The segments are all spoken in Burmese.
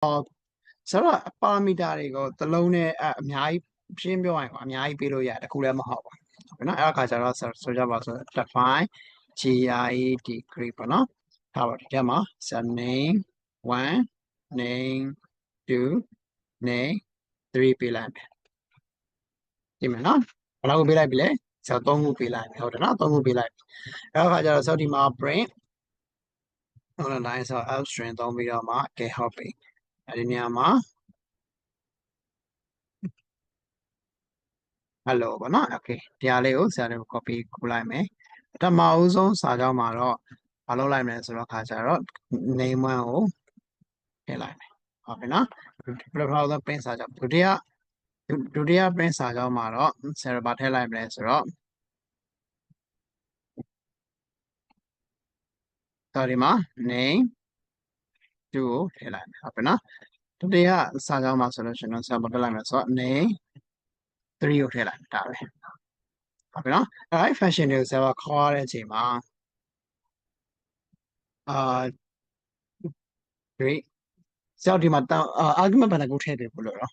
ဆိုတော့ပါရမီတာတွေကိုတစ်လုံးနဲ့အများကြီးရှင်းပြောရရင်အများကြီးပေးလို့ရတယ်တစ်ခုလည်းမဟုတ်ပါဘူးနော်အဲ့အခါကျတော့ဆိုကြပါဆို define grade ပေါ့နော်ထားပါဒီထဲမှာ name 1 name 2 name 3ပေးလိုက်မယ်ဒီမှာနော်ဘယ်လောက်ပေးလိုက်ပြီလဲဆိုတော့3ခုပေးလိုက်မယ်ဟုတ်တယ်နော်3ခုပေးလိုက်အဲ့အခါကျတော့ဆိုဒီမှာ print online ဆို out string သုံးပြီးတော့မှကဲဟုတ်ပြီအဲ့ဒီနေရာမှာhello ပေါ့နော် okay ဒီဟာလေးကိုဆရာတို့ copy ကူလိုက်မယ်ပထမအဦးဆုံးစာကြောင်းမှာတော့မလုပ်လိုက်မယ်ဆိုတော့ခါကျတော့ name 1ကိုထည့်လိုက်မယ်ဟုတ်ပြီနော်ပထမအဦးဆုံး print စာကြောင်းဒုတိယ print စာကြောင်းမှာတော့ဆရာတို့ဗာထည့်လိုက်မယ်ဆိုတော့ဒီမှာ name 2ကိုထည့်လိုက်မယ်ဟုတ်ပြီနော်ဒုတိယစာကြောင်းမှာဆိုလို့ရှိရင်ဆရာဗာထည့်လိုက်မယ်ဆိုတော့ name 3ကိုထည့်လိုက်ဒါပဲဟုတ်ပြီနော်အဲ့ function တွေကိုဆရာကခေါ်ရတဲ့အချိန်မှာgreat ဆရာဒီမှာargument ဘယ်နှခုထည့်ပေးဖို့လို့တော့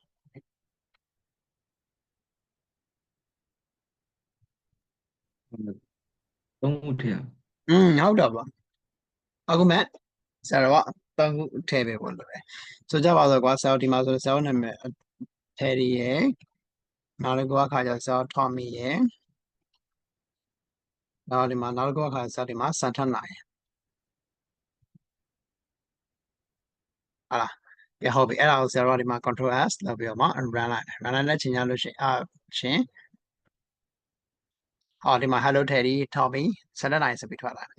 သုံးခုထည့်ရဟုတ်တာပါ argument ဆရာက3ခုထည့်ပေးဖို့လို့ပဲဆိုကြပါတော့ကွာဆရာဒီမှာဆိုဆရာနာမည်ထည့်ရယ်နောက်တစ်ခုအခါကျဆရာ Tommy ရယ်နောက်ဒီမှာနောက်တစ်ခုအခါဆရာဒီမှာစံထနိုင်ဟာလားကဲဟုတ်ပြီအဲ့ဒါကိုဆရာတို့ကဒီမှာ control s လုပ်ပြီးတော့မှ run လိုက် run လိုက်တဲ့ချိန်ကျလို့ရှိရင်ရှင်ဒီမှာ hello Teddy Tommy စံထနိုင်ဆိုပြီးထွက်လာတယ်